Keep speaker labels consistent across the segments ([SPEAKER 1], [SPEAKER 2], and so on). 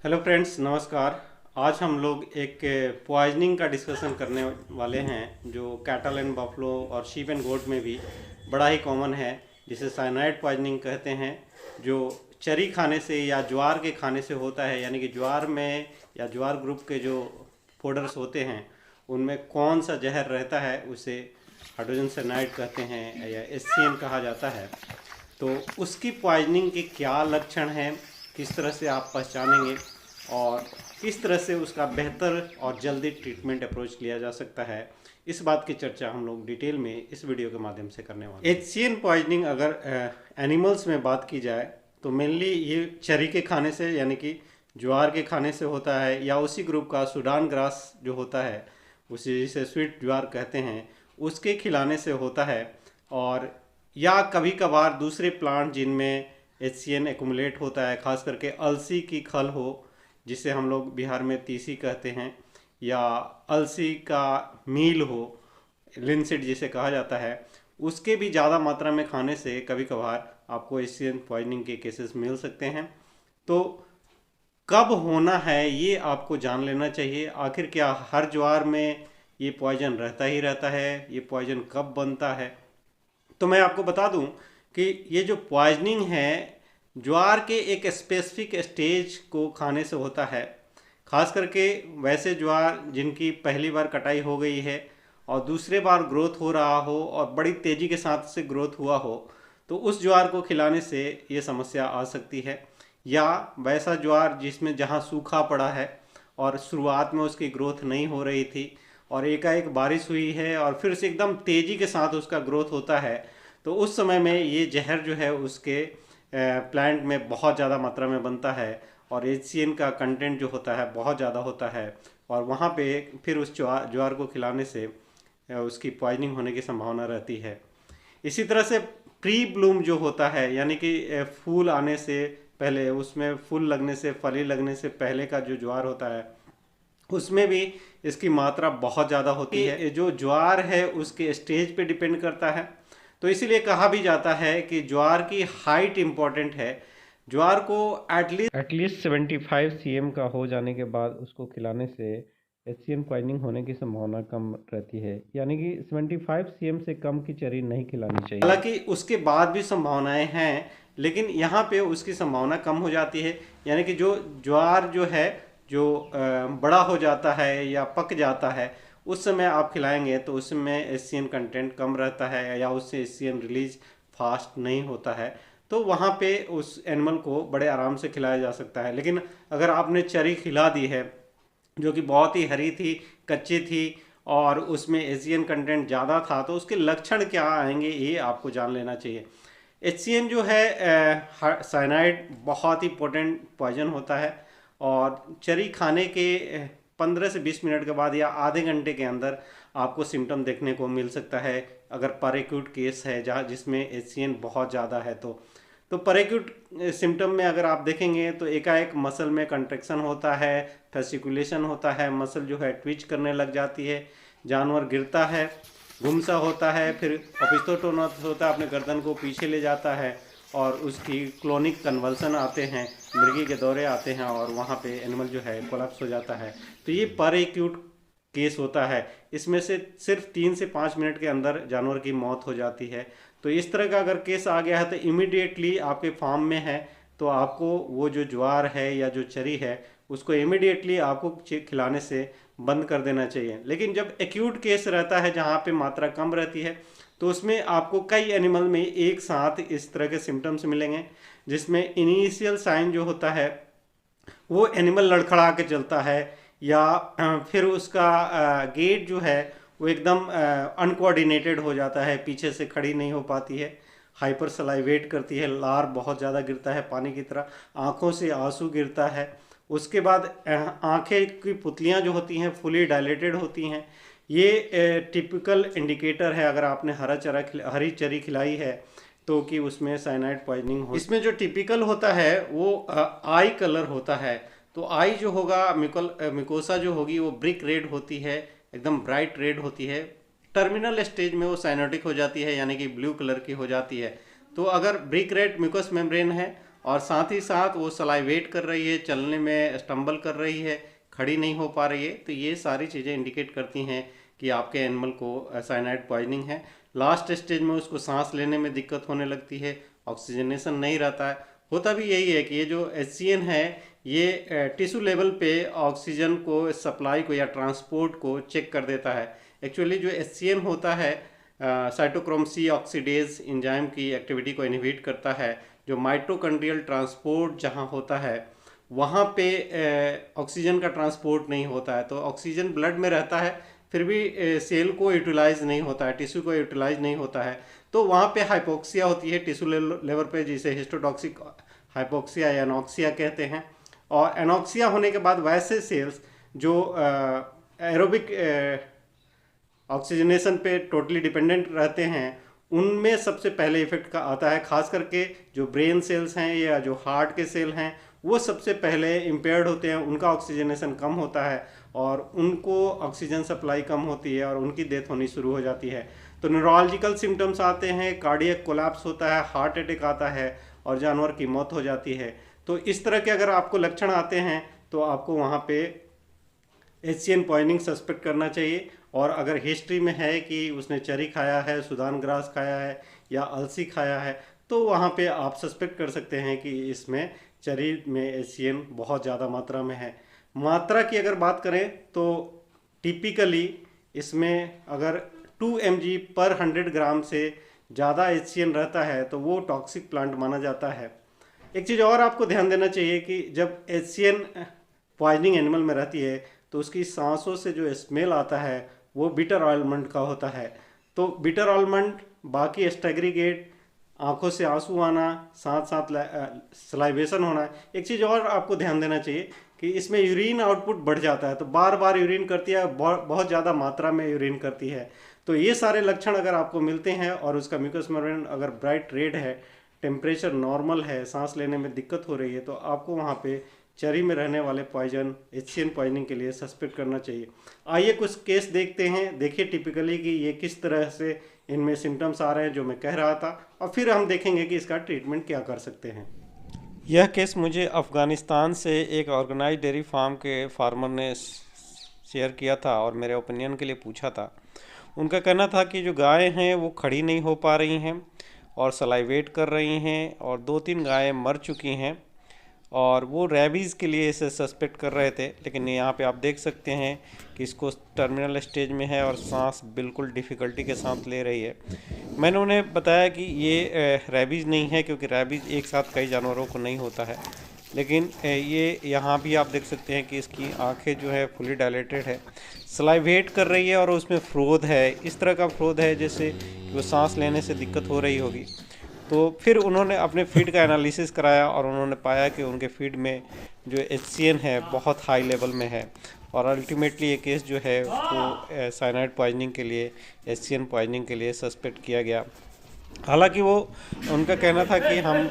[SPEAKER 1] Hello friends, नमस्कार। आज हम लोग एक पॉइजनिंग का डिस्कशन करने वाले हैं जो कैटल एंड बफलो और शीप एंड गोट में भी बड़ा ही कॉमन है, जिसे साइनाइड पॉइजनिंग कहते हैं। जो चरी खाने से या ज्वार के खाने से होता है, यानी कि ज्वार में या ज्वार ग्रुप के जो फोडर्स होते हैं उनमें कौन सा जहर रहता है उसे हाइड्रोजन साइनाइड कहते हैं या HCN कहा जाता है। तो उसकी पॉइजनिंग के क्या लक्षण हैं, किस तरह से आप पहचानेंगे और किस तरह से उसका बेहतर और जल्दी ट्रीटमेंट अप्रोच लिया जा सकता है, इस बात की चर्चा हम लोग डिटेल में इस वीडियो के माध्यम से करने वाले हैं। HCN पॉइजनिंग अगर एनिमल्स में बात की जाए तो मेनली ये चरी के खाने से यानी कि ज्वार के खाने से होता है, या उसी ग्रुप का सूडान ग्रास जो होता है उसे जिसे स्वीट ज्वार कहते हैं उसके खिलाने से होता है। और या कभी कभार दूसरे प्लांट जिनमें HCN एक्युमुलेट होता है, खास करके अलसी की खल हो जिसे हम लोग बिहार में तीसी कहते हैं, या अलसी का मील हो, लिनसीड जिसे कहा जाता है, उसके भी ज़्यादा मात्रा में खाने से कभी कभार आपको HCN पॉइजनिंग के केसेस मिल सकते हैं। तो कब होना है ये आपको जान लेना चाहिए। आखिर क्या हर ज्वार में ये पॉइजन रहता ही रहता है, ये पॉइजन कब बनता है? तो मैं आपको बता दूं कि ये जो पॉइजनिंग है ज्वार के एक स्पेसिफिक स्टेज को खाने से होता है। खास करके वैसे ज्वार जिनकी पहली बार कटाई हो गई है और दूसरे बार ग्रोथ हो रहा हो और बड़ी तेज़ी के साथ से ग्रोथ हुआ हो, तो उस ज्वार को खिलाने से ये समस्या आ सकती है। या वैसा ज्वार जिसमें जहाँ सूखा पड़ा है और शुरुआत में उसकी ग्रोथ नहीं हो रही थी और एकाएक बारिश हुई है और फिर से एकदम तेज़ी के साथ उसका ग्रोथ होता है, तो उस समय में ये जहर जो है उसके प्लांट में बहुत ज़्यादा मात्रा में बनता है और HCN का कंटेंट जो होता है बहुत ज़्यादा होता है और वहाँ पे फिर उस ज्वार को खिलाने से उसकी पॉइजनिंग होने की संभावना रहती है। इसी तरह से प्री ब्लूम जो होता है, यानी कि फूल आने से पहले, उसमें फूल लगने से, फली लगने से पहले का जो ज्वार होता है उसमें भी इसकी मात्रा बहुत ज़्यादा होती है। जो ज्वार है उसके स्टेज पे डिपेंड करता है। तो इसीलिए कहा भी जाता है कि ज्वार की हाइट इम्पॉर्टेंट है। ज्वार को एटलीस्ट 75 cm का हो जाने के बाद उसको खिलाने से HCN पॉइजनिंग होने की संभावना कम रहती है, यानी कि 75 cm से कम की चरी नहीं खिलानी चाहिए। हालांकि उसके बाद भी संभावनाएं हैं, लेकिन यहाँ पे उसकी संभावना कम हो जाती है। यानी कि जो ज्वार जो है जो बड़ा हो जाता है या पक जाता है उस समय आप खिलाएंगे तो उसमें HCN कंटेंट कम रहता है या उससे HCN रिलीज फास्ट नहीं होता है, तो वहाँ पे उस एनिमल को बड़े आराम से खिलाया जा सकता है। लेकिन अगर आपने चरी खिला दी है जो कि बहुत ही हरी थी, कच्ची थी और उसमें HCN कंटेंट ज़्यादा था, तो उसके लक्षण क्या आएंगे ये आपको जान लेना चाहिए। HCN जो है साइनाइड बहुत ही पोटेंट पॉइजन होता है और चरी खाने के 15 से 20 मिनट के बाद या आधे घंटे के अंदर आपको सिम्टम देखने को मिल सकता है, अगर पर एक्यूट केस है जहाँ जिसमें HCN बहुत ज़्यादा है। तो पर एक्यूट सिम्टम में अगर आप देखेंगे तो एकाएक मसल में कंट्रैक्शन होता है, फेसिकुलेशन होता है, मसल जो है ट्विच करने लग जाती है, जानवर गिरता है, गुमसा होता है, फिर ओपिस्थोटोनस होता है, अपने गर्दन को पीछे ले जाता है और उसकी क्लोनिक कन्वल्सन आते हैं, मृगी के दौरे आते हैं और वहाँ पे एनिमल जो है कोलैप्स हो जाता है। तो ये पर एक्यूट केस होता है। इसमें से सिर्फ 3 से 5 मिनट के अंदर जानवर की मौत हो जाती है। तो इस तरह का अगर केस आ गया है तो इमीडिएटली आपके फार्म में है तो आपको वो जो ज्वार है या जो चरी है उसको इमीडिएटली आपको खिलाने से बंद कर देना चाहिए। लेकिन जब एक्यूट केस रहता है जहाँ पे मात्रा कम रहती है तो उसमें आपको कई एनिमल में एक साथ इस तरह के सिम्टम्स मिलेंगे, जिसमें इनिशियल साइन जो होता है वो एनिमल लड़खड़ा के चलता है या फिर उसका गेट जो है वो एकदम अनकोऑर्डिनेटेड हो जाता है, पीछे से खड़ी नहीं हो पाती है, हाइपर सलाइवेट करती है, लार बहुत ज़्यादा गिरता है पानी की तरह, आँखों से आंसू गिरता है। उसके बाद आँखें की पुतलियाँ जो होती हैं फुली डायलेटेड होती हैं। ये टिपिकल इंडिकेटर है अगर आपने हरी चरी खिलाई है तो कि उसमें साइनाइड पॉइजनिंग हो। इसमें जो टिपिकल होता है वो आई कलर होता है। तो आई जो होगा मिकोसा जो होगी वो ब्रिक रेड होती है, एकदम ब्राइट रेड होती है। टर्मिनल स्टेज में वो साइनोटिक हो जाती है, यानी कि ब्लू कलर की हो जाती है। तो अगर ब्रिक रेड म्यूकस मेम्ब्रेन है और साथ ही साथ वो सलाइवेट कर रही है, चलने में स्टम्बल कर रही है, खड़ी नहीं हो पा रही है। तो ये सारी चीज़ें इंडिकेट करती हैं कि आपके एनिमल को साइनाइड पॉइजनिंग है। लास्ट स्टेज में उसको सांस लेने में दिक्कत होने लगती है, ऑक्सीजनेशन नहीं रहता है। होता भी यही है कि ये जो HCN है ये टिश्यू लेवल पे ऑक्सीजन को सप्लाई को या ट्रांसपोर्ट को चेक कर देता है। एक्चुअली जो HCN होता है साइटोक्रोम C ऑक्सीडेज एंजाइम की एक्टिविटी को इनहिबिट करता है। जो माइटोकॉन्ड्रियल ट्रांसपोर्ट जहाँ होता है वहाँ पे ऑक्सीजन का ट्रांसपोर्ट नहीं होता है, तो ऑक्सीजन ब्लड में रहता है फिर भी सेल को यूटिलाइज नहीं होता है, टिश्यू को यूटिलाइज नहीं होता है। तो वहाँ पे हाइपोक्सिया होती है टिश्यू लेवल पे, जिसे हिस्टोटॉक्सिक हाइपोक्सिया या एनॉक्सिया कहते हैं। और एनॉक्सिया होने के बाद वैसे सेल्स जो एरोबिक ऑक्सीजनेशन पे टोटली डिपेंडेंट रहते हैं उनमें सबसे पहले इफेक्ट का आता है। खास करके जो ब्रेन सेल्स हैं या जो हार्ट के सेल हैं वो सबसे पहले इम्पेयर्ड होते हैं, उनका ऑक्सीजनेशन कम होता है और उनको ऑक्सीजन सप्लाई कम होती है और उनकी डेथ होनी शुरू हो जाती है। तो न्यूरोलॉजिकल सिम्टम्स आते हैं, कार्डियक कोलैप्स होता है, हार्ट अटैक आता है और जानवर की मौत हो जाती है। तो इस तरह के अगर आपको लक्षण आते हैं तो आपको वहाँ पे HCN पॉइजनिंग सस्पेक्ट करना चाहिए। और अगर हिस्ट्री में है कि उसने चरी खाया है, सुदान ग्रास खाया है या अलसी खाया है, तो वहाँ पे आप सस्पेक्ट कर सकते हैं कि इसमें चरी में HCN बहुत ज़्यादा मात्रा में है। मात्रा की अगर बात करें तो टिपिकली इसमें अगर 2 mg पर 100 ग्राम से ज़्यादा HCN रहता है तो वो टॉक्सिक प्लांट माना जाता है। एक चीज़ और आपको ध्यान देना चाहिए कि जब HCN पॉइजनिंग एनिमल में रहती है तो उसकी सांसों से जो स्मेल आता है वो बिटर ऑयलमेंट का होता है। तो बिटर ऑयलमेंट, बाकी एस्टेग्रीगेट, आंखों से आंसू आना, साथ साथ सलाइवेशन होना। एक चीज़ और आपको ध्यान देना चाहिए कि इसमें यूरिन आउटपुट बढ़ जाता है, तो बार बार यूरिन करती है, बहुत ज़्यादा मात्रा में यूरिन करती है। तो ये सारे लक्षण अगर आपको मिलते हैं और उसका म्यूकस मेम्ब्रेन अगर ब्राइट रेड है, टेम्परेचर नॉर्मल है, सांस लेने में दिक्कत हो रही है, तो आपको वहाँ पे चरी में रहने वाले पॉइजन HCN पॉइजनिंग के लिए सस्पेक्ट करना चाहिए। आइए कुछ केस देखते हैं, देखिए टिपिकली कि ये किस तरह से इनमें सिम्टम्स आ रहे हैं जो मैं कह रहा था, और फिर हम देखेंगे कि इसका ट्रीटमेंट क्या कर सकते हैं। यह केस मुझे अफ़गानिस्तान से एक ऑर्गेनाइज्ड डेयरी फार्म के फार्मर ने शेयर किया था और मेरे ओपिनियन के लिए पूछा था। उनका कहना था कि जो गायें हैं वो खड़ी नहीं हो पा रही हैं और सलाइवेट कर रही हैं और 2-3 गायें मर चुकी हैं और वो रेबीज़ के लिए इसे सस्पेक्ट कर रहे थे। लेकिन यहाँ पे आप देख सकते हैं कि इसको टर्मिनल स्टेज में है और सांस बिल्कुल डिफ़िकल्टी के साथ ले रही है। मैंने उन्हें बताया कि ये रेबीज़ नहीं है, क्योंकि रेबीज़ एक साथ कई जानवरों को नहीं होता है। लेकिन ये यहाँ भी आप देख सकते हैं कि इसकी आंखें जो है फुली डायलेटेड है, सलाइवेट कर रही है और उसमें फ्रोद है, इस तरह का फ्रोद है जैसे वो सांस लेने से दिक्कत हो रही होगी। तो फिर उन्होंने अपने फीड का एनालिसिस कराया और उन्होंने पाया कि उनके फीड में जो HCN है बहुत हाई लेवल में है और अल्टीमेटली ये केस जो है वो साइनाइड पॉइजनिंग के लिए, HCN पॉइजनिंग के लिए सस्पेक्ट किया गया। हालांकि वो उनका कहना था कि हम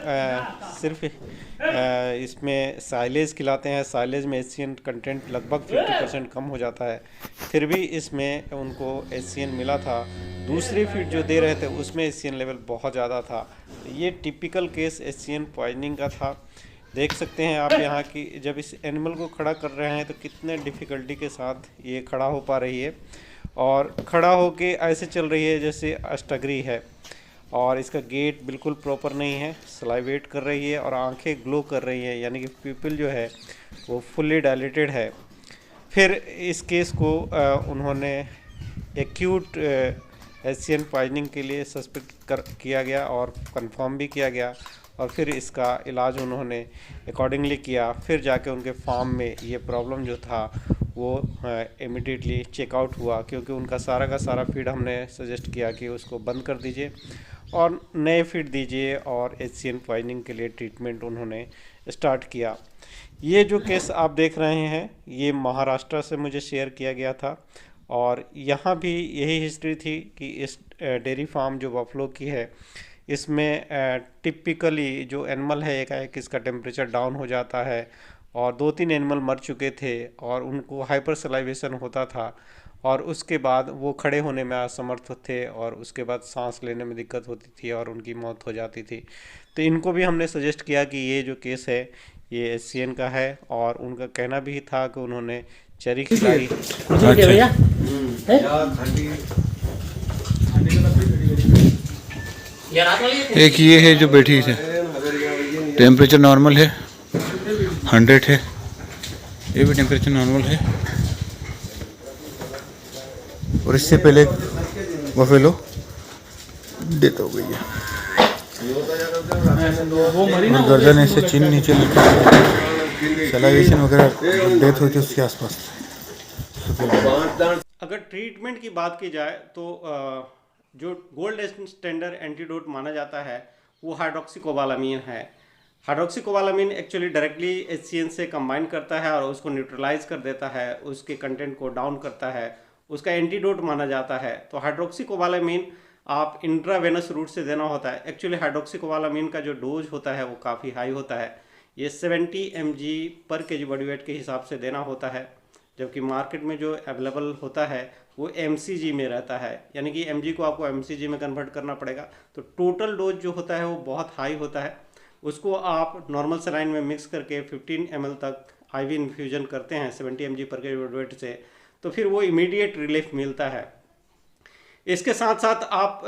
[SPEAKER 1] सिर्फ इसमें साइलेज खिलाते हैं, साइलेज में HCN कंटेंट लगभग 50% कम हो जाता है, फिर भी इसमें उनको HCN मिला था। दूसरी फीड जो दे रहे थे उसमें HCN लेवल बहुत ज़्यादा था। ये टिपिकल केस HCN पॉइजनिंग का था। देख सकते हैं आप यहाँ की जब इस एनिमल को खड़ा कर रहे हैं तो कितने डिफ़िकल्टी के साथ ये खड़ा हो पा रही है और खड़ा होके ऐसे चल रही है जैसे अष्टगरी है और इसका गेट बिल्कुल प्रॉपर नहीं है, सलाइवेट कर रही है और आंखें ग्लो कर रही है, यानी कि प्यूपिल जो है वो फुल्ली डायलेटेड है। फिर इस केस को उन्होंने एक्यूट HCN पॉइजनिंग के लिए सस्पेक्ट किया गया और कंफर्म भी किया गया और फिर इसका इलाज उन्होंने अकॉर्डिंगली किया। फिर जाके उनके फार्म में ये प्रॉब्लम जो था वो इमीडिएटली चेकआउट हुआ, क्योंकि उनका सारा का सारा फीड हमने सजेस्ट किया कि उसको बंद कर दीजिए और नए फीड दीजिए और HCN पॉइजनिंग के लिए ट्रीटमेंट उन्होंने स्टार्ट किया। ये जो केस आप देख रहे हैं ये महाराष्ट्र से मुझे शेयर किया गया था और यहाँ भी यही हिस्ट्री थी कि इस डेयरी फार्म जो बफलो की है इसमें टिपिकली जो एनिमल है एक इसका टेम्परेचर डाउन हो जाता है और 2-3 एनिमल मर चुके थे और उनको हाइपर सलाइवेशन होता था और उसके बाद वो खड़े होने में असमर्थ थे और उसके बाद सांस लेने में दिक्कत होती थी और उनकी मौत हो जाती थी। तो इनको भी हमने सजेस्ट किया कि ये जो केस है ये एससीएन का है, और उनका कहना भी था कि उन्होंने चेरी खिलाई।
[SPEAKER 2] एक ये है जो बैठी है, टेम्परेचर नॉर्मल है, 100 है, ये भी टेम्परेचर नॉर्मल है। और इससे पहले बफेलो डेथ हो गई है, और गर्दन ऐसे चिन नीचे सलाइवेशन वगैरह डेथ हुई थी उसके आसपास।
[SPEAKER 1] अगर ट्रीटमेंट की बात की जाए तो जो गोल्ड स्टैंडर्ड एंटीडोट माना जाता है वो हाइड्रोक्सीकोबालामीन है। हाइड्रोक्सीकोबालामीन एक्चुअली डायरेक्टली एचसीएन से कंबाइन करता है और उसको न्यूट्रलाइज कर देता है, उसके कंटेंट को डाउन करता है, उसका एंटीडोट माना जाता है। तो हाइड्रोक्सीकोबालामीन आप इंट्रावेनस रूट से देना होता है। एक्चुअली हाइड्रोक्सीकोबालामीन का जो डोज होता है वो काफ़ी हाई होता है, ये 70 mg पर केजी बॉडी वेट के हिसाब से देना होता है, जबकि मार्केट में जो अवेलेबल होता है वो mcg में रहता है, यानी कि mg को आपको mcg में कन्वर्ट करना पड़ेगा। तो टोटल डोज जो होता है वो बहुत हाई होता है। उसको आप नॉर्मल सलाइन में मिक्स करके 15 ml तक आईवी इन्फ्यूजन करते हैं 70 mg पर केजी बॉडी वेट से, तो फिर वो इमीडिएट रिलीफ मिलता है। इसके साथ साथ आप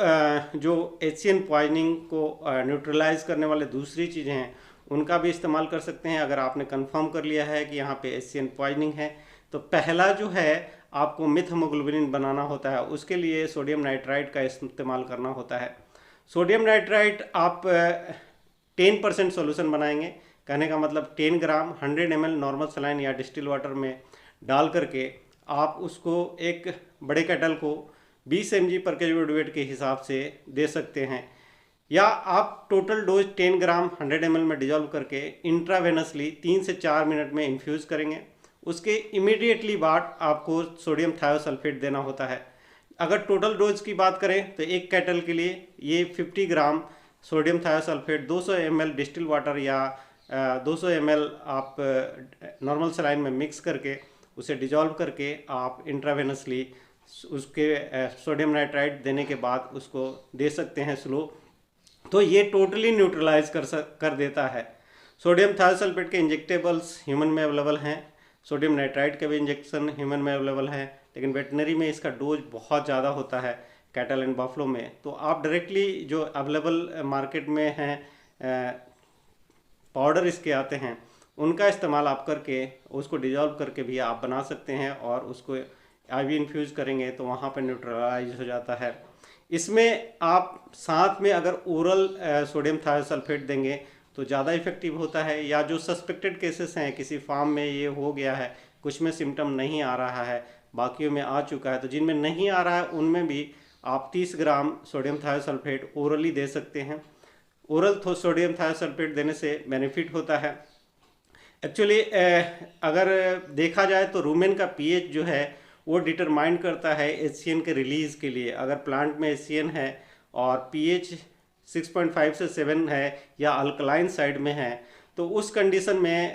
[SPEAKER 1] जो एचसीएन पॉइजनिंग को न्यूट्रलाइज करने वाले दूसरी चीज़ें हैं उनका भी इस्तेमाल कर सकते हैं। अगर आपने कंफर्म कर लिया है कि यहाँ पे एचसीएन पॉइजनिंग है, तो पहला जो है आपको मिथहेमोग्लोबिन बनाना होता है, उसके लिए सोडियम नाइट्राइट का इस्तेमाल करना होता है। सोडियम नाइट्राइट आप 10% सोल्यूशन बनाएंगे, कहने का मतलब 10 ग्राम 100 ml नॉर्मल सलाइन या डिस्टिल वाटर में डाल करके आप उसको एक बड़े केटल को 20 mg पर केजी बॉडी वेट के हिसाब से दे सकते हैं, या आप टोटल डोज 10 ग्राम 100 ml में डिजॉल्व करके इंट्रावेनसली 3 से 4 मिनट में इन्फ्यूज़ करेंगे। उसके इमीडिएटली बाद आपको सोडियम थायोसल्फेट देना होता है। अगर टोटल डोज की बात करें तो एक केटल के लिए ये 50 gram sodium thiosulphate 200 ml distil water या 200 ml आप नॉर्मल सलाइन में मिक्स करके उसे डिजॉल्व करके आप इंट्रावेनसली उसके सोडियम नाइट्राइट देने के बाद उसको दे सकते हैं स्लो। तो ये टोटली न्यूट्रलाइज कर देता है। सोडियम थायोसल्फेट के इंजेक्टेबल्स ह्यूमन में अवेलेबल हैं, सोडियम नाइट्राइट के भी इंजेक्शन ह्यूमन में अवेलेबल है, लेकिन वेटनरी में इसका डोज बहुत ज़्यादा होता है कैटल एंड बफलो में। तो आप डायरेक्टली जो अवेलेबल मार्केट में हैं पाउडर इसके आते हैं उनका इस्तेमाल आप करके उसको डिजॉल्व करके भी आप बना सकते हैं, और उसको आईवी इन्फ्यूज़ करेंगे तो वहाँ पर न्यूट्रलाइज हो जाता है। इसमें आप साथ में अगर ओरल सोडियम थायोसल्फेट देंगे तो ज़्यादा इफेक्टिव होता है, या जो सस्पेक्टेड केसेस हैं किसी फार्म में ये हो गया है, कुछ में सिम्टम नहीं आ रहा है, बाकियों में आ चुका है, तो जिनमें नहीं आ रहा है उनमें भी आप 30 ग्राम सोडियम थायोसल्फेट ओरली दे सकते हैं। ओरल सोडियम थायोसल्फेट देने से बेनिफिट होता है। एक्चुअली अगर देखा जाए तो रूमेन का पीएच जो है वो डिटरमाइन करता है एचसीएन के रिलीज़ के लिए। अगर प्लांट में एचसीएन है और पीएच 6.5 से 7 है या अल्कलाइन साइड में है तो उस कंडीशन में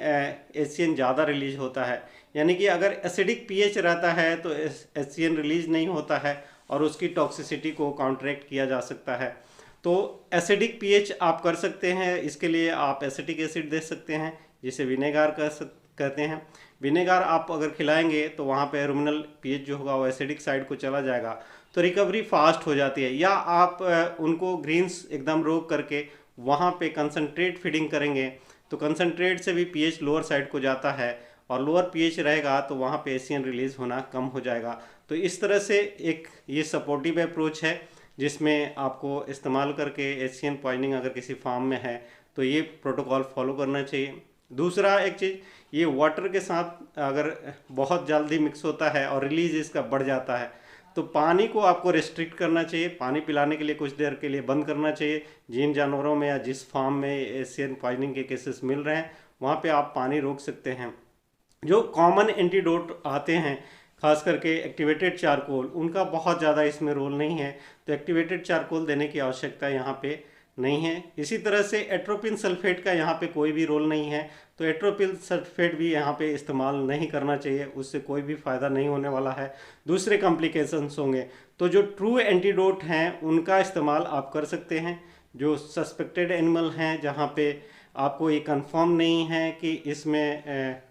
[SPEAKER 1] एचसीएन ज़्यादा रिलीज होता है, यानी कि अगर एसिडिक पीएच रहता है तो एचसीएन रिलीज नहीं होता है और उसकी टॉक्सिसिटी को काउंटरैक्ट किया जा सकता है। तो एसिडिक पीएच आप कर सकते हैं, इसके लिए आप एसिटिक एसिड दे सकते हैं जिसे विनेगार कहते हैं। विनेगार आप अगर खिलाएंगे तो वहाँ पे रुमिनल पीएच जो होगा वो एसिडिक साइड को चला जाएगा, तो रिकवरी फास्ट हो जाती है। या आप उनको ग्रीन्स एकदम रोक करके वहाँ पे कंसनट्रेट फीडिंग करेंगे तो कंसनट्रेट से भी पीएच लोअर साइड को जाता है, और लोअर पीएच रहेगा तो वहाँ पे एचसीएन रिलीज होना कम हो जाएगा। तो इस तरह से एक ये सपोर्टिव अप्रोच है जिसमें आपको इस्तेमाल करके एचसीएन पॉइजनिंग अगर किसी फार्म में है तो ये प्रोटोकॉल फॉलो करना चाहिए। दूसरा एक चीज़, ये वाटर के साथ अगर बहुत जल्दी मिक्स होता है और रिलीज इसका बढ़ जाता है तो पानी को आपको रिस्ट्रिक्ट करना चाहिए, पानी पिलाने के लिए कुछ देर के लिए बंद करना चाहिए। जिन जानवरों में या जिस फार्म में एशियन पॉइजनिंग के केसेस मिल रहे हैं वहाँ पे आप पानी रोक सकते हैं। जो कॉमन एंटीडोट आते हैं खास करके एक्टिवेटेड चारकोल, उनका बहुत ज़्यादा इसमें रोल नहीं है, तो एक्टिवेटेड चारकोल देने की आवश्यकता यहाँ पे नहीं है। इसी तरह से एट्रोपिन सल्फेट का यहाँ पे कोई भी रोल नहीं है, तो एट्रोपिन सल्फेट भी यहाँ पे इस्तेमाल नहीं करना चाहिए, उससे कोई भी फ़ायदा नहीं होने वाला है, दूसरे कॉम्प्लिकेशंस होंगे। तो जो ट्रू एंटीडोट हैं उनका इस्तेमाल आप कर सकते हैं, जो सस्पेक्टेड एनिमल हैं जहाँ पे आपको ये कंफर्म नहीं है कि इसमें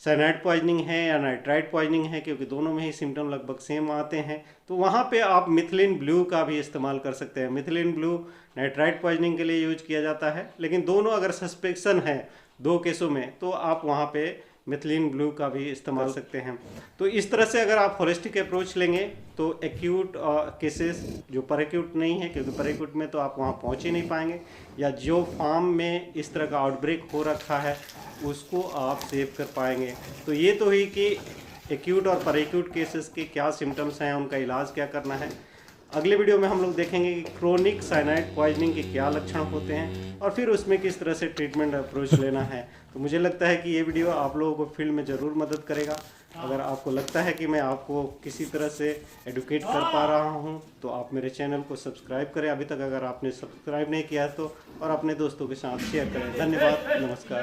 [SPEAKER 1] साइनाइड पॉइजनिंग है या नाइट्राइट पॉइजनिंग है, क्योंकि दोनों में ही सिम्टम लगभग सेम आते हैं, तो वहाँ पे आप मिथिलीन ब्लू का भी इस्तेमाल कर सकते हैं। मिथिलीन ब्लू नाइट्राइट पॉइजनिंग के लिए यूज किया जाता है, लेकिन दोनों अगर सस्पेक्शन है 2 केसों में तो आप वहाँ पे मिथिलीन ब्लू का भी इस्तेमाल सकते हैं। तो इस तरह से अगर आप होलिस्टिक अप्रोच लेंगे तो एक्यूट केसेस जो पर एक्यूट नहीं है, क्योंकि पर एक्यूट में तो आप वहाँ पहुँच ही नहीं पाएंगे, या जो फार्म में इस तरह का आउटब्रेक हो रखा है उसको आप सेव कर पाएंगे। तो ये तो हुई कि एक्यूट और पर एक्यूट केसेस के क्या सिम्टम्स हैं, उनका इलाज क्या करना है। अगले वीडियो में हम लोग देखेंगे कि क्रोनिक साइनाइड पॉइजनिंग के क्या लक्षण होते हैं और फिर उसमें किस तरह से ट्रीटमेंट अप्रोच लेना है। तो मुझे लगता है कि ये वीडियो आप लोगों को फील्ड में ज़रूर मदद करेगा। अगर आपको लगता है कि मैं आपको किसी तरह से एडुकेट कर पा रहा हूँ तो आप मेरे चैनल को सब्सक्राइब करें अभी तक अगर आपने सब्सक्राइब नहीं किया तो, और अपने दोस्तों के साथ शेयर करें। धन्यवाद, नमस्कार।